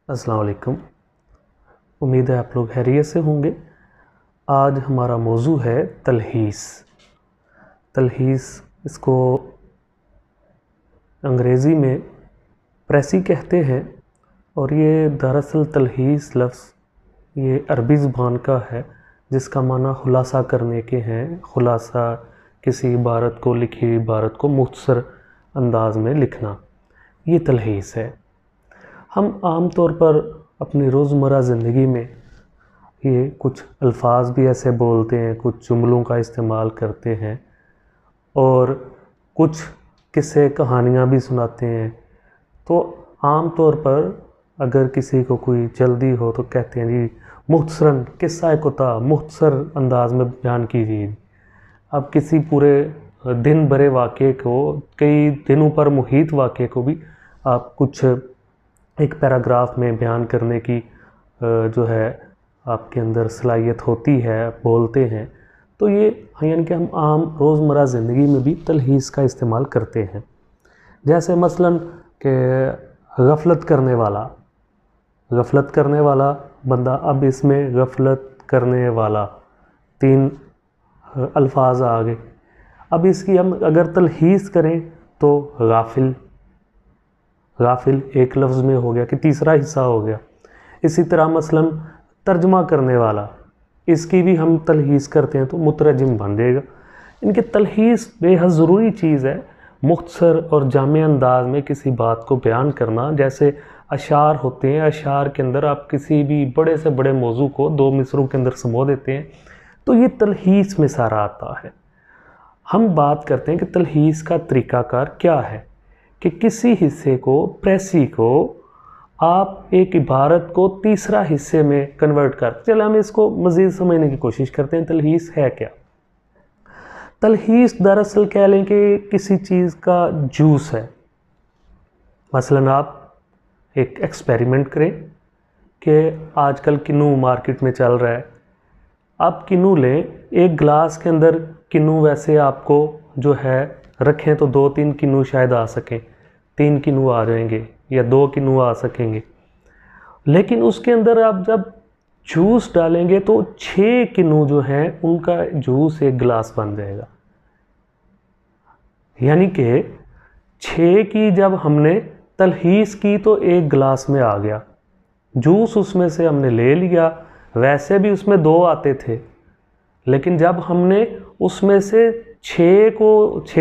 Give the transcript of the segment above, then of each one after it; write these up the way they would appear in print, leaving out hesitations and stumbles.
अस्सलाम वालेकुम। उम्मीद है आप लोग खैरियत से होंगे। आज हमारा मौजू है तलहीस। तलहीस इसको अंग्रेज़ी में प्रेसी कहते हैं और ये दरअसल तलहीस लफ्ज़ ये अरबी ज़ुबान का है जिसका माना खुलासा करने के हैं। खुलासा किसी इबारत को, लिखी इबारत को मुख्तसर अंदाज में लिखना, ये तलहीस है। हम आम तौर पर अपनी रोज़मर्रा ज़िंदगी में ये कुछ अल्फाज भी ऐसे बोलते हैं, कुछ जुमलों का इस्तेमाल करते हैं और कुछ किस्से कहानियाँ भी सुनाते हैं। तो आम तौर पर अगर किसी को कोई जल्दी हो तो कहते हैं जी मुख्तसरन किस्सा कोता मुख्तसर अंदाज में बयान कीजिए। अब किसी पूरे दिन भरे वाक़े को, कई दिनों पर मुहित वाक़े को भी आप कुछ एक पैराग्राफ में बयान करने की जो है आपके अंदर सलाहियत होती है, बोलते हैं। तो ये यानी कि हम आम रोज़मर्रा ज़िंदगी में भी तलहीस का इस्तेमाल करते हैं। जैसे मसलन कि गफ़लत करने वाला बंदा, अब इसमें गफ़लत करने वाला 3 अल्फाज आ गए। अब इसकी हम अगर तलहीस करें तो गाफिल एक लफ्ज़ में हो गया कि तीसरा हिस्सा हो गया। इसी तरह मसलन तर्जमा करने वाला, इसकी भी हम तलहीस करते हैं तो मुतरजिम बन जाएगा। इनके तलहीस बेहद ज़रूरी चीज़ है, मुख्तसर और जामे अंदाज में किसी बात को बयान करना। जैसे अशार होते हैं, अशार के अंदर आप किसी भी बड़े से बड़े मौजू को 2 मिसरों के अंदर समो देते हैं, तो ये तलहीस में सारा आता है। हम बात करते हैं कि तलहीस का तरीक़ाकार क्या है, कि किसी हिस्से को, प्रेसी को आप एक इबारत को तीसरा हिस्से में कन्वर्ट कर, चले हम इसको मज़ीद समझने की कोशिश करते हैं। तलहीस है क्या? तलहीस दरअसल कह लें कि किसी चीज़ का जूस है। मसलन आप एक एक्सपेरिमेंट करें कि आजकल किन्नू मार्केट में चल रहा है। आप किन्नू लें, एक गिलास के अंदर किन्नू वैसे आपको जो है रखें तो 2-3 किन्नू शायद आ सकें, 3 किन्नू आ जाएंगे या 2 किन्नू आ सकेंगे। लेकिन उसके अंदर आप जब जूस डालेंगे तो 6 किन्नू जो हैं उनका जूस एक गिलास बन जाएगा। यानी कि 6 की जब हमने तलहीस की तो एक गिलास में आ गया, जूस उसमें से हमने ले लिया। वैसे भी उसमें 2 आते थे, लेकिन जब हमने उसमें से 6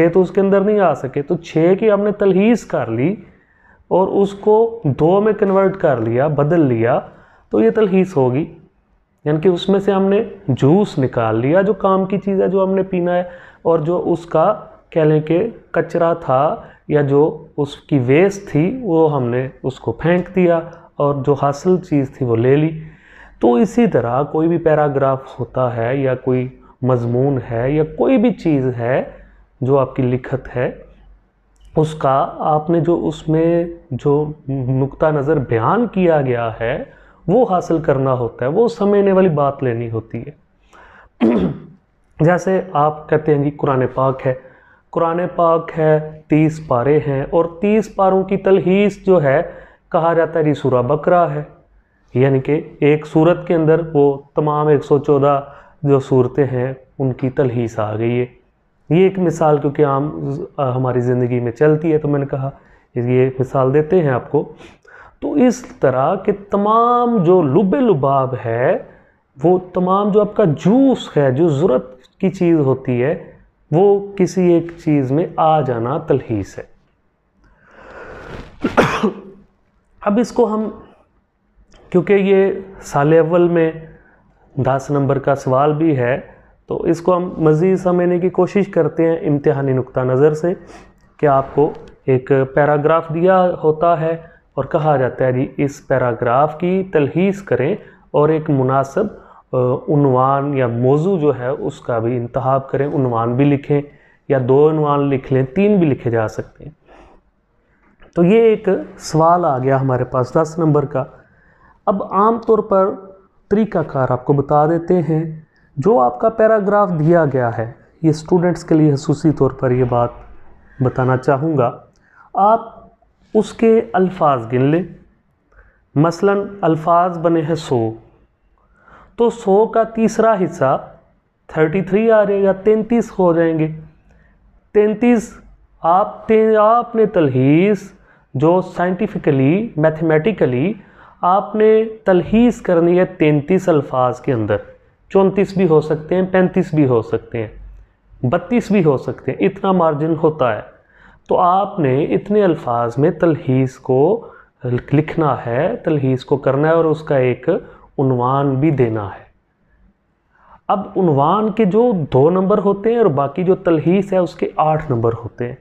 तो उसके अंदर नहीं आ सके, तो 6 की हमने तलहीस कर ली और उसको 2 में कन्वर्ट कर लिया, बदल लिया, तो ये तलहीस होगी। यानी कि उसमें से हमने जूस निकाल लिया जो काम की चीज़ है, जो हमने पीना है, और जो उसका कह लें कि कचरा था या जो उसकी वेस्ट थी वो हमने उसको फेंक दिया और जो हासिल चीज़ थी वो ले ली। तो इसी तरह कोई भी पैराग्राफ होता है या कोई मज़मून है या कोई भी चीज़ है जो आपकी लिखत है, उसका आपने जो उसमें जो नुक्ता नज़र बयान किया गया है वो हासिल करना होता है, वो समझने वाली बात लेनी होती है। जैसे आप कहते हैं जी कुरान पाक है 30 पारे हैं और 30 पारों की तलहीस जो है कहा जाता है सूरा बकरा है। यानी कि एक सूरत के अंदर वो तमाम 114 जो सूरतें हैं उनकी तलहीस आ गई है। ये एक मिसाल क्योंकि आम हमारी ज़िंदगी में चलती है तो मैंने कहा ये मिसाल देते हैं आपको। तो इस तरह के तमाम जो लुबे लुबाब है, वो तमाम जो आपका जूस है, जो ज़रूरत की चीज़ होती है, वो किसी एक चीज़ में आ जाना तलहीस है। अब इसको हम, क्योंकि ये साल अव्वल में 10 नंबर का सवाल भी है, तो इसको हम मज़ीद समझने की कोशिश करते हैं इम्तिहानी नुक्ता नज़र से, कि आपको एक पैराग्राफ दिया होता है और कहा जाता है जी इस पैराग्राफ की तलहीस करें और एक मुनासिब उन्वान या मौजू जो है उसका भी इंतखाब करें। उन्वान भी लिखें या 2 उन्वान लिख लें, 3 भी लिखे जा सकते हैं। तो ये एक सवाल आ गया हमारे पास 10 नंबर का। अब आम तौर पर तरीक़ाकार आपको बता देते हैं। जो आपका पैराग्राफ दिया गया है, ये स्टूडेंट्स के लिए खसूसी तौर पर ये बात बताना चाहूँगा, आप उसके अल्फाज गिन लें। मसलन अल्फाज बने हैं 100, तो 100 का तीसरा हिस्सा 33 आ जाएगा, 33 हो जाएंगे। 33 आपने तलहीस जो साइंटिफिकली मैथमेटिकली आपने तलहीस करनी है 33 अल्फाज के अंदर। 34 भी हो सकते हैं, 35 भी हो सकते हैं, 32 भी हो सकते हैं, इतना मार्जिन होता है। तो आपने इतने अल्फाज में तलहीस को लिखना है, तलहीस को करना है और उसका एक उन्वान भी देना है। अब उन्वान के जो 2 नंबर होते हैं और बाकी जो तलहीस है उसके 8 नंबर होते हैं।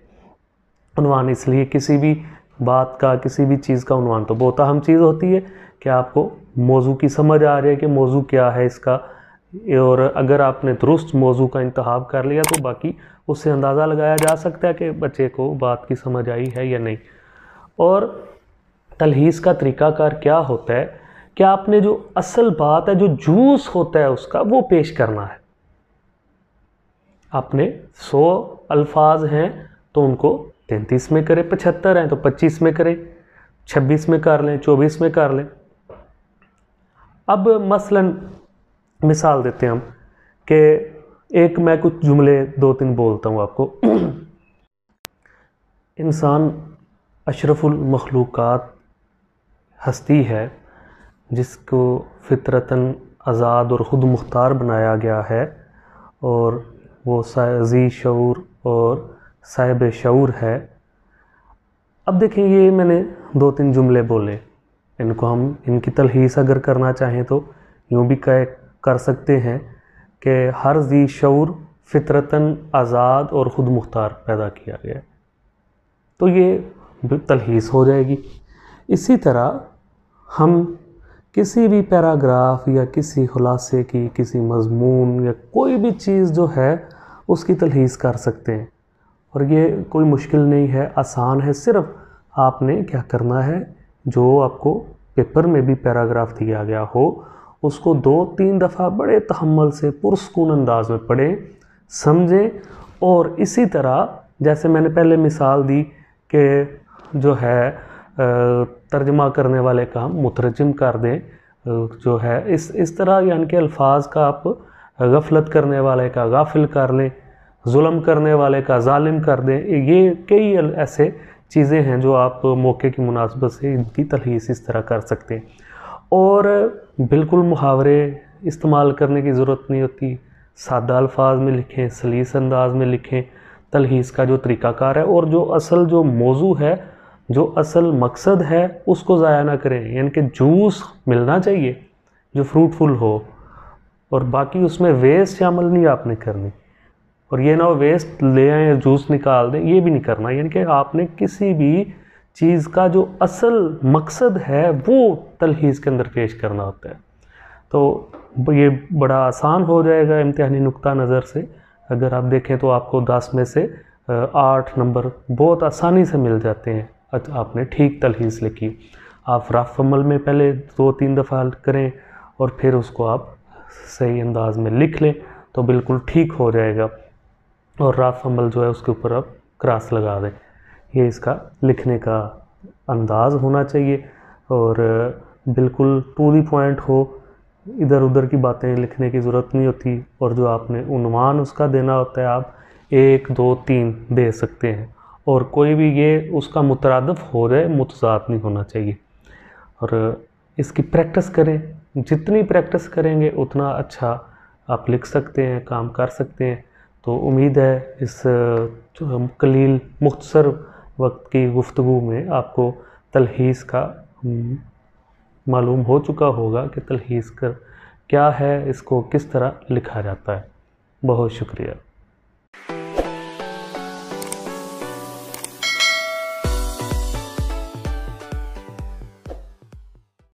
उन्वान इसलिए किसी भी बात का, किसी भी चीज़ का उन्वान तो बहुत अहम चीज़ होती है कि आपको मौजू की समझ आ रही है कि मौजू क्या है इसका, और अगर आपने दुरुस्त मौजू का इंतखाब कर लिया तो बाकी उससे अंदाज़ा लगाया जा सकता है कि बच्चे को बात की समझ आई है या नहीं। और तलहीस का तरीक़ाकार क्या होता है कि आपने जो असल बात है, जो जूस होता है उसका, वो पेश करना है। आपने 100 अल्फाज हैं तो उनको 33 में करें, 75 हैं तो 25 में करें, 26 में कर लें, 24 में कर लें। अब मसलन मिसाल देते हैं हम कि एक मैं कुछ जुमले 2-3 बोलता हूँ आपको। इंसान अशरफुल मखलूक़ात हस्ती है जिसको फितरतन आज़ाद और ख़ुद मुख्तार बनाया गया है, और वो ज़ी शऊर और साहिब शऊर है। अब देखें, ये मैंने 2-3 जुमले बोले, इनको हम इनकी तलहीस अगर करना चाहें तो यूँ भी कर सकते हैं कि हर ज़ी शऊर फितरतन आज़ाद और ख़ुद मुख्तार पैदा किया गया है, तो ये तलहीस हो जाएगी। इसी तरह हम किसी भी पैराग्राफ या किसी खुलासे की, किसी मज़मून या कोई भी चीज़ जो है उसकी तलहीस कर सकते हैं, और ये कोई मुश्किल नहीं है, आसान है। सिर्फ आपने क्या करना है, जो आपको पेपर में भी पैराग्राफ दिया गया हो उसको 2-3 दफ़ा बड़े तहम्मुल से पुरसकून अंदाज में पढ़ें, समझें, और इसी तरह जैसे मैंने पहले मिसाल दी कि जो है तर्जमा करने वाले का हम मुतरजम कर दें, जो है इस तरह यानी कि अल्फाज का आप गफलत करने वाले का गाफिल कर लें, जुल्म करने वाले का जालिम कर दें। ये कई ऐसे चीज़ें हैं जो आप मौके की मुनासबत से इनकी तलहीस इस तरह कर सकते हैं। और बिल्कुल मुहावरे इस्तेमाल करने की ज़रूरत नहीं होती, सादा अल्फाज में लिखें, सलीस अंदाज में लिखें। तलहीस का जो तरीक़ाकार है और जो असल जो मौजू है, जो असल मकसद है, उसको ज़ाया ना करें। यानी कि जूस मिलना चाहिए जो फ्रूटफुल हो, और बाकी उसमें वेस्ट शामिल नहीं आपने करनी, और ये ना हो वेस्ट ले आए जूस निकाल दें, ये भी नहीं करना। यानी कि आपने किसी भी चीज़ का जो असल मकसद है वो तलहीस के अंदर पेश करना होता है। तो ये बड़ा आसान हो जाएगा इम्तिहानी नुक्ता नज़र से। अगर आप देखें तो आपको 10 में से 8 नंबर बहुत आसानी से मिल जाते हैं। आपने ठीक तलहीस लिखी। आप रफ अमल में पहले 2-3 दफ़ा करें और फिर उसको आप सही अंदाज में लिख लें तो बिल्कुल ठीक हो जाएगा। और रफ अमल जो है उसके ऊपर आप क्रॉस लगा दें। ये इसका लिखने का अंदाज़ होना चाहिए, और बिल्कुल टू दी पॉइंट हो, इधर उधर की बातें लिखने की ज़रूरत नहीं होती। और जो आपने उन्वान उसका देना होता है आप 1, 2, 3 दे सकते हैं, और कोई भी ये उसका मुतरादिफ हो जाए, मुतज़ाद नहीं होना चाहिए। और इसकी प्रैक्टिस करें, जितनी प्रैक्टिस करेंगे उतना अच्छा आप लिख सकते हैं, काम कर सकते हैं। तो उम्मीद है इस कलील मुख्तसर वक्त की गुफ्तगू में आपको तलहीस का मालूम हो चुका होगा कि तलहीस क्या है, इसको किस तरह लिखा जाता है। बहुत शुक्रिया।